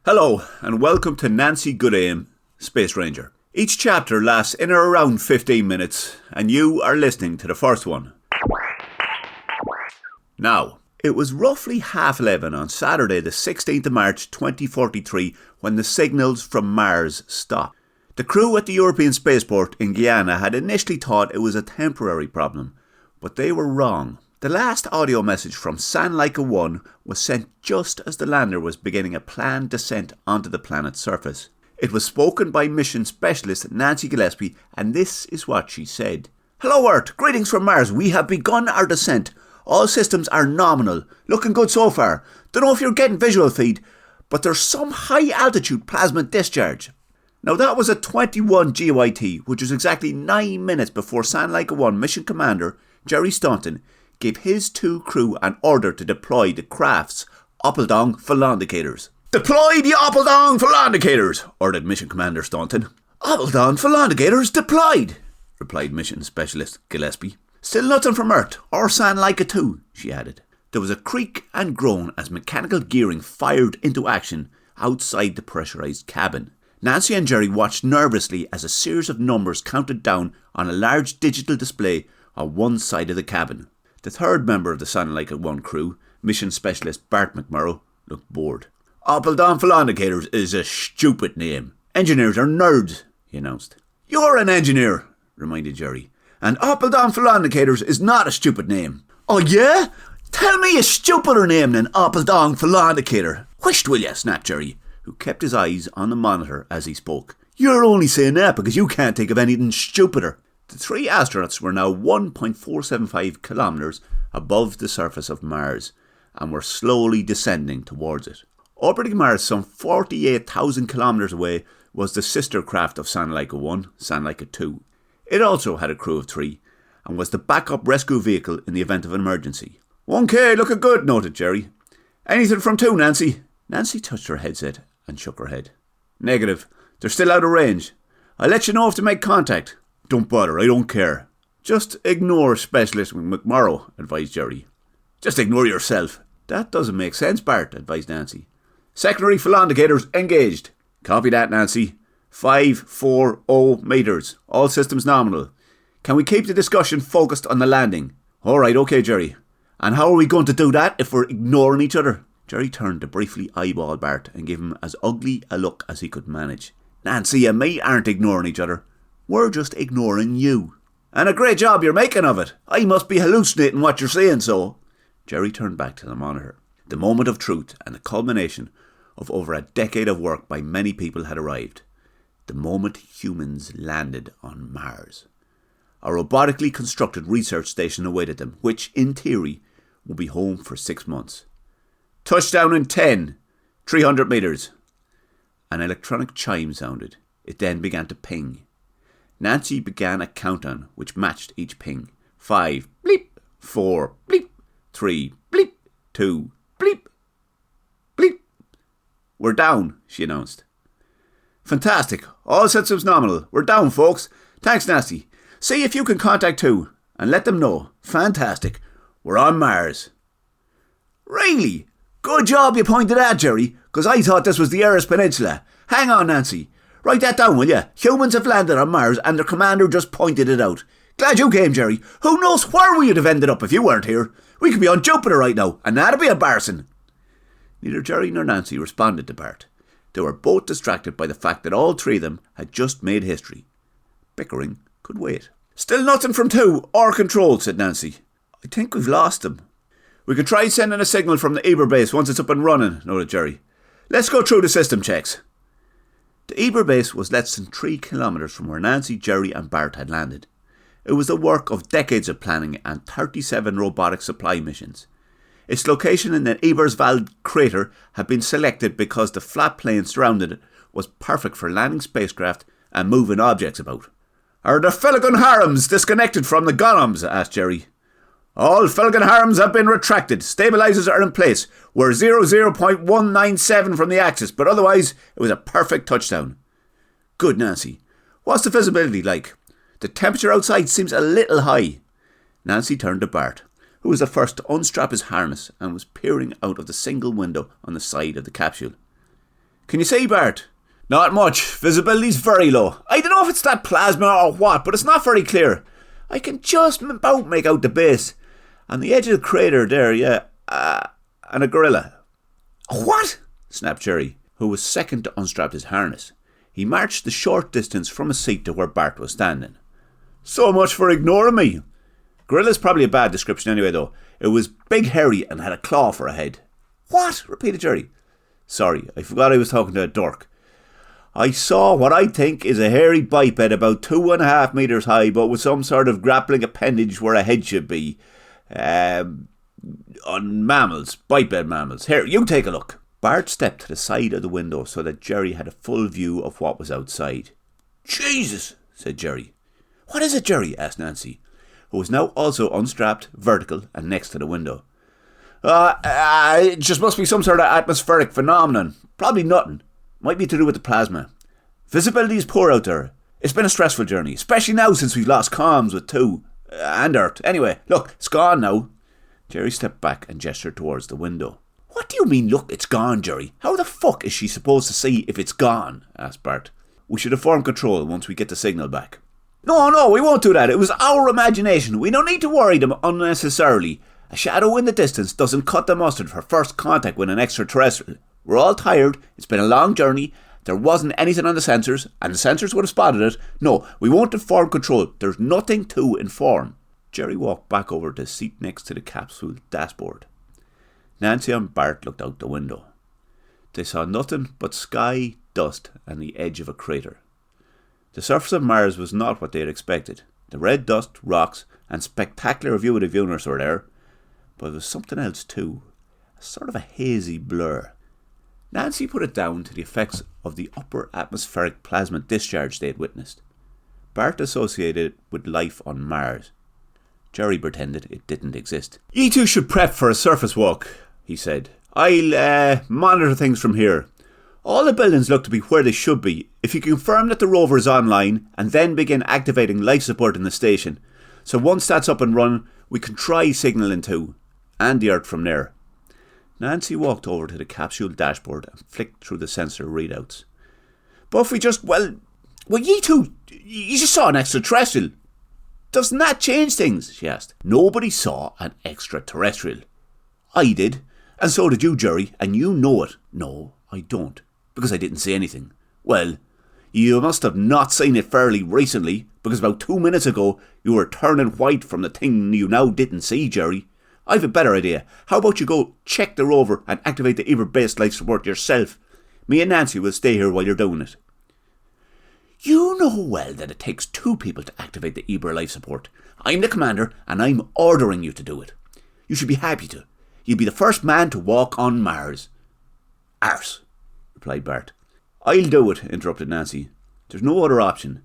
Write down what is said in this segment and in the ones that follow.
Hello, and welcome to Nancy Goodaim, Space Ranger. Each chapter lasts in or around 15 minutes, and you are listening to the first one. Now, it was roughly 11:30 on Saturday the 16th of March 2043 when the signals from Mars stopped. The crew at the European spaceport in Guyana had initially thought it was a temporary problem, but they were wrong. The last audio message from San Laika 1 was sent just as the lander was beginning a planned descent onto the planet's surface. It was spoken by mission specialist Nancy Gillespie, and this is what she said. "Hello Earth, greetings from Mars. We have begun our descent. All systems are nominal. Looking good so far. Don't know if you're getting visual feed, but there's some high altitude plasma discharge." Now that was at 21 GYT, which was exactly 9 minutes before San Laika 1 mission commander Jerry Staunton gave his two crew an order to deploy the craft's Oppeldong Felondicators. "Deploy the Oppeldong Felondicators," ordered Mission Commander Staunton. "Oppeldong Felondicators deployed," replied Mission Specialist Gillespie. "Still nothing from Earth, or San Laika 2, she added. There was a creak and groan as mechanical gearing fired into action outside the pressurised cabin. Nancy and Jerry watched nervously as a series of numbers counted down on a large digital display on one side of the cabin. The third member of the San Laika 1 crew, Mission Specialist Bart McMurrow, looked bored. "Oppeldong Felondicators is a stupid name. Engineers are nerds," he announced. "You're an engineer," reminded Jerry. "And Oppeldong Felondicators is not a stupid name." "Oh yeah? Tell me a stupider name than Oppeldong Felondicator. Whisht, will ya?" snapped Jerry, who kept his eyes on the monitor as he spoke. "You're only saying that because you can't think of anything stupider." The three astronauts were now 1.475 kilometres above the surface of Mars and were slowly descending towards it. Orbiting Mars some 48,000 kilometres away was the sister craft of San Laika 1, San Laika 2. It also had a crew of 3 and was the backup rescue vehicle in the event of an emergency. "1K, looking good," noted Jerry. "Anything from 2, Nancy?" Nancy touched her headset and shook her head. "Negative. They're still out of range. I'll let you know if they make contact." "Don't bother, I don't care." "Just ignore Specialist McMurrow," advised Jerry. "Just ignore yourself." "That doesn't make sense, Bart," advised Nancy. "Secondary Felondicators engaged." "Copy that, Nancy. 540 metres. All systems nominal. Can we keep the discussion focused on the landing?" "Alright, okay, Jerry. And how are we going to do that if we're ignoring each other?" Jerry turned to briefly eyeball Bart and gave him as ugly a look as he could manage. "Nancy and me aren't ignoring each other. We're just ignoring you. And a great job you're making of it. I must be hallucinating what you're saying, so." Jerry turned back to the monitor. The moment of truth and the culmination of over a decade of work by many people had arrived. The moment humans landed on Mars. A robotically constructed research station awaited them, which, in theory, would be home for 6 months. "Touchdown in 10, 300 metres. An electronic chime sounded. It then began to ping. Nancy began a countdown which matched each ping. 5, bleep, 4, bleep, 3, bleep, 2, bleep, bleep. "We're down," she announced. "Fantastic. All systems nominal. We're down, folks. Thanks, Nancy. See if you can contact 2 and let them know. Fantastic. We're on Mars." "Really? Good job you pointed out, Jerry, because I thought this was the Ares Peninsula. Hang on, Nancy. Write that down, will ya? Humans have landed on Mars and their commander just pointed it out. Glad you came, Jerry. Who knows where we'd have ended up if you weren't here? We could be on Jupiter right now, and that'd be embarrassing." Neither Jerry nor Nancy responded to Bart. They were both distracted by the fact that all 3 of them had just made history. Bickering could wait. "Still nothing from 2 or Control," said Nancy. "I think we've lost them." "We could try sending a signal from the Eber base once it's up and running," noted Jerry. "Let's go through the system checks." The Eber base was less than 3 kilometres from where Nancy, Jerry and Bart had landed. It was the work of decades of planning and 37 robotic supply missions. Its location in the Eberswald crater had been selected because the flat plain surrounding it was perfect for landing spacecraft and moving objects about. "Are the Felgen Harams disconnected from the Golems?" asked Jerry. "All Felgen Harams have been retracted. Stabilizers are in place. We're 00.197 from the axis, but otherwise it was a perfect touchdown." "Good, Nancy. What's the visibility like? The temperature outside seems a little high." Nancy turned to Bart, who was the first to unstrap his harness and was peering out of the single window on the side of the capsule. Can you see, Bart? Not much. Visibility's very low. I don't know if it's that plasma or what, but it's not very clear. I can just about make out the base. On the edge of the crater there, yeah. And a gorilla. What? Snapped Jerry, who was second to unstrap his harness. He marched the short distance from his seat to where Bart was standing. So much for ignoring me. Gorilla's probably a bad description anyway, though. It was big, hairy, and had a claw for a head. What? Repeated Jerry. Sorry, I forgot I was talking to a dork. I saw what I think is a hairy biped about 2.5 metres high, but with some sort of grappling appendage where a head should be. On mammals, biped mammals. Here, you take a look. Bart stepped to the side of the window so that Jerry had a full view of what was outside. Jesus, said Jerry. What is it, Jerry? Asked Nancy, who was now also unstrapped, vertical, and next to the window. It just must be some sort of atmospheric phenomenon. Probably nothing. Might be to do with the plasma. Visibility is poor out there. It's been a stressful journey, especially now since we've lost comms with 2 and Earth. Anyway, look, it's gone now. Jerry stepped back and gestured towards the window. What do you mean, look, it's gone, Jerry? How the fuck is she supposed to see if it's gone? Asked Bart. We should inform control once we get the signal back. No, we won't do that. It was our imagination. We don't need to worry them unnecessarily. A shadow in the distance doesn't cut the mustard for first contact with an extraterrestrial. We're all tired. It's been a long journey. There wasn't anything on the sensors, and the sensors would have spotted it. No, we won't inform control. There's nothing to inform. Jerry walked back over to the seat next to the capsule dashboard. Nancy and Bart looked out the window. They saw nothing but sky, dust, and the edge of a crater. The surface of Mars was not what they had expected. The red dust, rocks, and spectacular view of the universe were there, but there was something else too, a sort of a hazy blur. Nancy put it down to the effects of the upper atmospheric plasma discharge they had witnessed. Bart associated it with life on Mars. Jerry pretended it didn't exist. "You two should prep for a surface walk," he said. "I'll monitor things from here. All the buildings look to be where they should be. If you confirm that the rover is online and then begin activating life support in the station. So once that's up and running, we can try signalling to, and the Earth from there." Nancy walked over to the capsule dashboard and flicked through the sensor readouts. "But if we just, well, you two, you just saw an extraterrestrial. Doesn't that change things?" she asked. "Nobody saw an extraterrestrial." "I did, and so did you, Jerry, and you know it." "No, I don't, because I didn't see anything." "Well, you must have not seen it fairly recently, because about 2 minutes ago you were turning white from the thing you now didn't see, Jerry. I've a better idea. How about you go check the rover and activate the Eber-based life support yourself? Me and Nancy will stay here while you're doing it." "You know well that it takes 2 people to activate the Eber life support. I'm the commander and I'm ordering you to do it. You should be happy to. You'll be the first man to walk on Mars." "Arse," replied Bart. "I'll do it," interrupted Nancy. "There's no other option.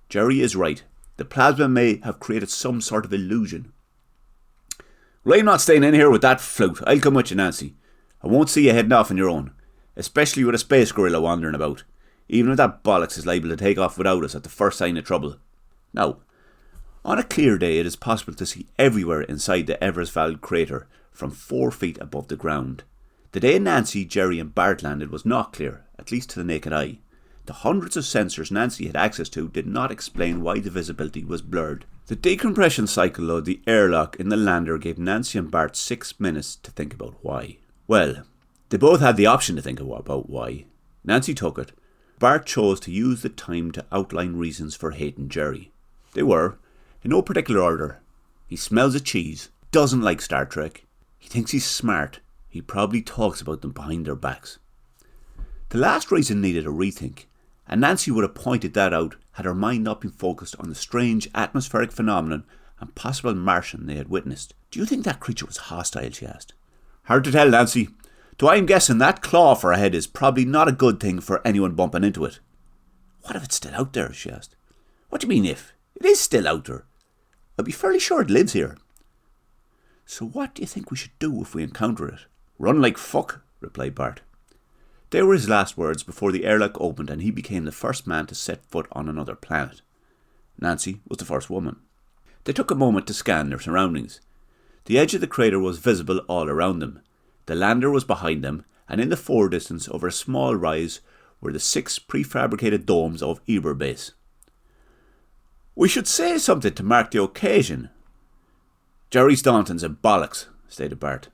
Jerry is right. The plasma may have created some sort of illusion." "Well, I'm not staying in here with that flute. I'll come with you, Nancy. I won't see you heading off on your own, especially with a space gorilla wandering about, even if that bollocks is liable to take off without us at the first sign of trouble." Now, on a clear day it is possible to see everywhere inside the Aly Fell crater from 4 feet above the ground. The day Nancy, Jerry and Bart landed was not clear, at least to the naked eye. The hundreds of sensors Nancy had access to did not explain why the visibility was blurred. The decompression cycle of the airlock in the lander gave Nancy and Bart 6 minutes to think about why. Well, they both had the option to think about why. Nancy took it. Bart chose to use the time to outline reasons for hating Jerry. They were, in no particular order: he smells of cheese, doesn't like Star Trek, he thinks he's smart, he probably talks about them behind their backs. The last reason needed a rethink, and Nancy would have pointed that out had her mind not been focused on the strange atmospheric phenomenon and possible Martian they had witnessed. "Do you think that creature was hostile?" she asked. "Hard to tell, Nancy. Though I'm guessing that claw for a head is probably not a good thing for anyone bumping into it." "What if it's still out there?" she asked. "What do you mean if? It is still out there. I'd be fairly sure it lives here." "So what do you think we should do if we encounter it?" "Run like fuck," replied Bart. They were his last words before the airlock opened and he became the first man to set foot on another planet. Nancy was the first woman. They took a moment to scan their surroundings. The edge of the crater was visible all around them. The lander was behind them, and in the fore-distance over a small rise were the 6 prefabricated domes of Eber Base. "We should say something to mark the occasion." "Jerry Staunton's a bollocks," stated Bart.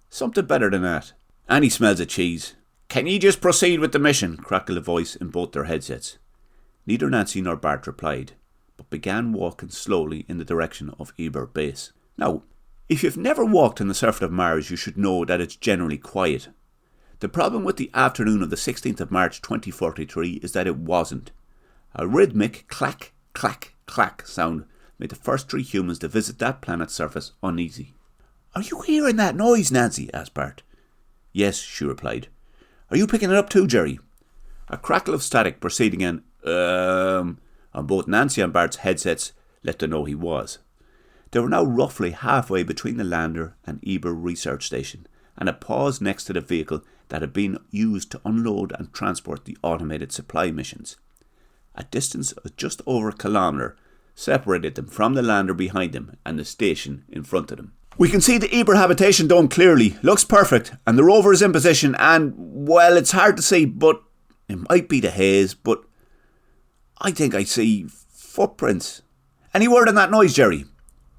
"Something better than that. And he smells of cheese." "Can ye just proceed with the mission?" crackled a voice in both their headsets. Neither Nancy nor Bart replied, but began walking slowly in the direction of Eber Base. Now, if you've never walked on the surface of Mars, you should know that it's generally quiet. The problem with the afternoon of the 16th of March 2043 is that it wasn't. A rhythmic clack, clack, clack sound made the first 3 humans to visit that planet's surface uneasy. "Are you hearing that noise, Nancy?" asked Bart. "Yes," she replied. "Are you picking it up too, Jerry?" A crackle of static proceeding an on both Nancy and Bart's headsets let them know he was. They were now roughly halfway between the lander and Eber research station, and had paused next to the vehicle that had been used to unload and transport the automated supply missions. A distance of just over a kilometre separated them from the lander behind them and the station in front of them. "We can see the Eber habitation dome clearly. Looks perfect, and the rover is in position and, well, it's hard to see, but it might be the haze, but I think I see footprints." "Any word on that noise, Jerry?"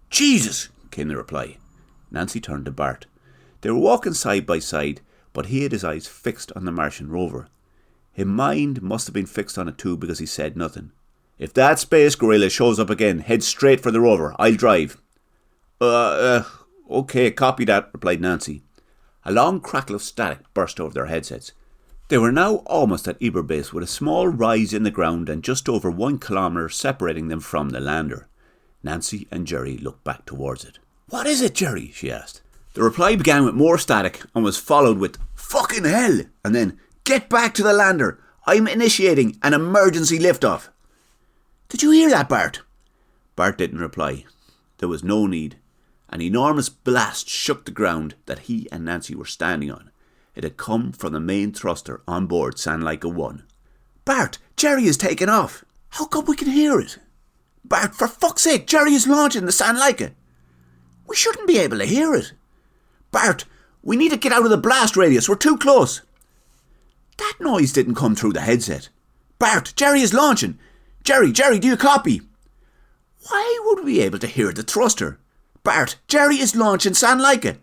"Jesus," came the reply. Nancy turned to Bart. They were walking side by side, but he had his eyes fixed on the Martian rover. His mind must have been fixed on it too, because he said nothing. "If that space gorilla shows up again, head straight for the rover. I'll drive." Okay, copy that," replied Nancy. A long crackle of static burst over their headsets. They were now almost at Eber Base, with a small rise in the ground and just over 1 kilometre separating them from the lander. Nancy and Jerry looked back towards it. "What is it, Jerry?" she asked. The reply began with more static and was followed with "fucking hell," and then "get back to the lander. I'm initiating an emergency liftoff." "Did you hear that, Bart?" Bart didn't reply. There was no need. An enormous blast shook the ground that he and Nancy were standing on. It had come from the main thruster on board Sanlaika 1. "Bart, Jerry is taking off." "How come we can hear it?" "Bart, for fuck's sake, Jerry is launching the Sanlaika." "We shouldn't be able to hear it." "Bart, we need to get out of the blast radius. We're too close." "That noise didn't come through the headset." "Bart, Jerry is launching. Jerry, do you copy?" "Why would we be able to hear the thruster?" "Bart, Jerry is launching Sanlaika."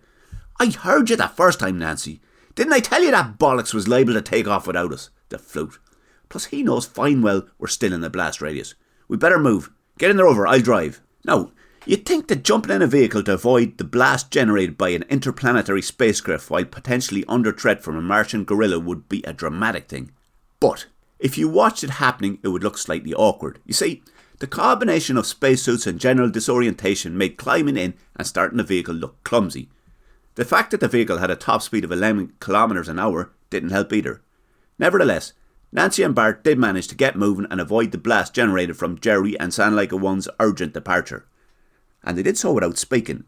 "I heard you the first time, Nancy. Didn't I tell you that bollocks was liable to take off without us? The flute. Plus he knows fine well we're still in the blast radius. We better move. Get in the rover, I'll drive." Now, you'd think that jumping in a vehicle to avoid the blast generated by an interplanetary spacecraft while potentially under threat from a Martian gorilla would be a dramatic thing. But if you watched it happening, it would look slightly awkward. You see, the combination of spacesuits and general disorientation made climbing in and starting the vehicle look clumsy. The fact that the vehicle had a top speed of 11 kilometres an hour didn't help either. Nevertheless, Nancy and Bart did manage to get moving and avoid the blast generated from Jerry and Sanlaika 1's urgent departure. And they did so without speaking.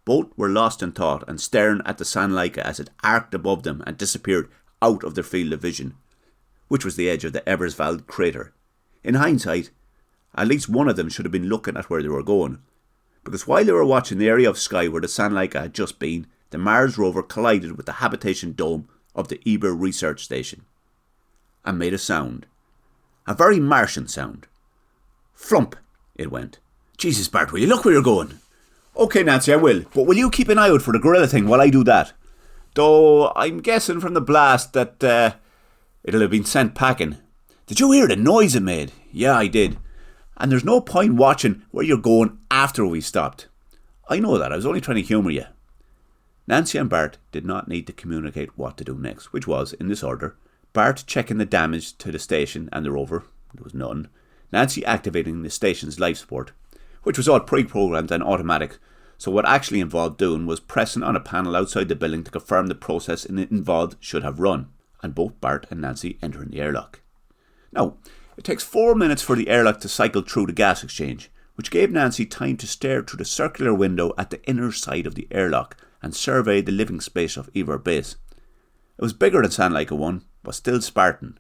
Both were lost in thought and staring at the Sanlaika as it arced above them and disappeared out of their field of vision, which was the edge of the Everswald crater. In hindsight, at least one of them should have been looking at where they were going, because while they were watching the area of sky where the Sanlaika had just been, the Mars rover collided with the habitation dome of the Eber research station and made a sound. A very Martian sound. Flump, it went. "Jesus, Bart, will you look where you're going?" "OK, Nancy, I will, but will you keep an eye out for the gorilla thing while I do that? Though I'm guessing from the blast that it'll have been sent packing." "Did you hear the noise it made?" "Yeah, I did. And there's no point watching where you're going after we stopped." "I know that, I was only trying to humour you." Nancy and Bart did not need to communicate what to do next, which was, in this order, Bart checking the damage to the station and the rover, there was none, Nancy activating the station's life support, which was all pre-programmed and automatic, so what actually involved doing was pressing on a panel outside the building to confirm the process it involved should have run, and both Bart and Nancy entering the airlock. Now, it takes 4 minutes for the airlock to cycle through the gas exchange, which gave Nancy time to stare through the circular window at the inner side of the airlock and survey the living space of Eber Base. It was bigger than Sanlaika 1, but still Spartan.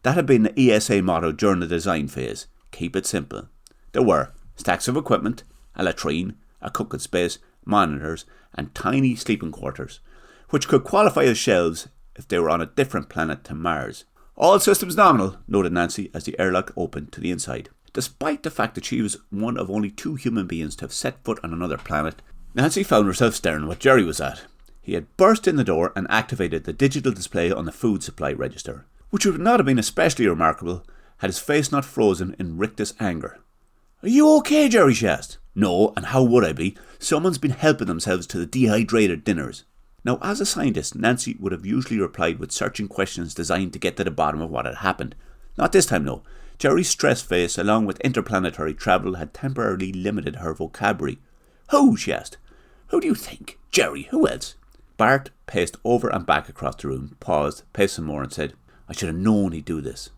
That had been the ESA motto during the design phase: keep it simple. There were stacks of equipment, a latrine, a cooking space, monitors, and tiny sleeping quarters, which could qualify as shelves if they were on a different planet to Mars. All systems nominal, noted Nancy as the airlock opened to the inside. Despite the fact that she was one of only 2 human beings to have set foot on another planet, Nancy found herself staring what Jerry was at. He had burst in the door and activated the digital display on the food supply register, which would not have been especially remarkable had his face not frozen in rictus anger. "Are you okay, Jerry?" she asked. "No, and how would I be? Someone's been helping themselves to the dehydrated dinners." Now, as a scientist, Nancy would have usually replied with searching questions designed to get to the bottom of what had happened. Not this time, no. Jerry's stress face, along with interplanetary travel, had temporarily limited her vocabulary. "Who?" she asked. "Who do you think? Jerry, who else?" Bart paced over and back across the room, paused, paced some more and said, "I should have known he'd do this."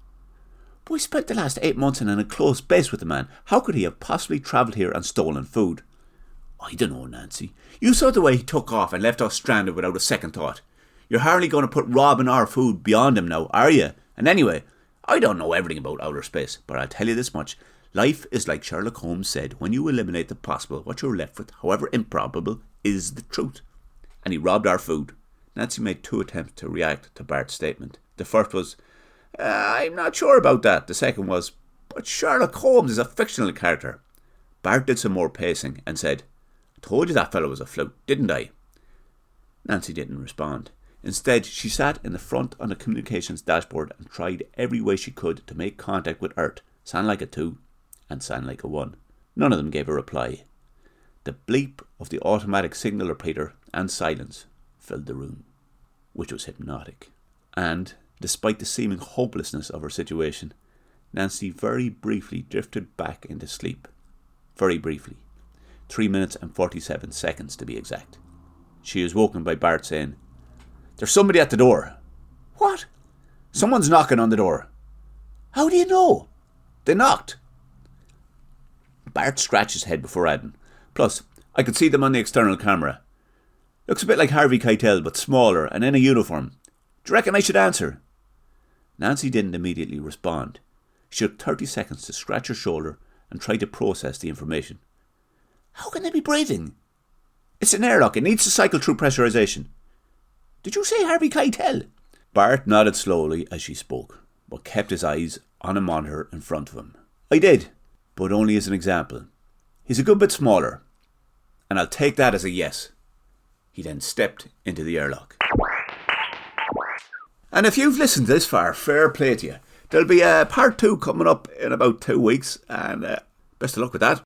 "But we spent the last 8 months in an enclosed base with the man. How could he have possibly travelled here and stolen food?" "I don't know, Nancy. You saw the way he took off and left us stranded without a second thought. You're hardly going to put robbing our food beyond him now, are you? And anyway, I don't know everything about outer space, but I'll tell you this much. Life is like Sherlock Holmes said, when you eliminate the possible, what you're left with, however improbable, is the truth. And he robbed our food." Nancy made 2 attempts to react to Bart's statement. The first was, "I'm not sure about that." The second was, "But Sherlock Holmes is a fictional character." Bart did some more pacing and said, "I told you that fellow was a fluke, didn't I?" Nancy didn't respond. Instead, she sat in the front on the communications dashboard and tried every way she could to make contact with Earth, sound like a 2 and sound like a 1. None of them gave a reply. The bleep of the automatic signal repeater and silence filled the room, which was hypnotic. And, despite the seeming hopelessness of her situation, Nancy very briefly drifted back into sleep. Very briefly. 3 minutes and 47 seconds to be exact. She was woken by Bart saying, "There's somebody at the door." "What?" "Someone's knocking on the door." "How do you know?" "They knocked." Bart scratched his head before adding, "Plus, I could see them on the external camera. Looks a bit like Harvey Keitel, but smaller and in a uniform. Do you reckon I should answer?" Nancy didn't immediately respond. She took 30 seconds to scratch her shoulder and try to process the information. "How can they be breathing?" "It's an airlock. It needs to cycle through pressurization." "Did you say Harvey Keitel?" Bart nodded slowly as she spoke, but kept his eyes on a monitor in front of him. "I did, but only as an example. He's a good bit smaller, and I'll take that as a yes." He then stepped into the airlock. And if you've listened this far, fair play to you. There'll be a part 2 coming up in about 2 weeks, and best of luck with that.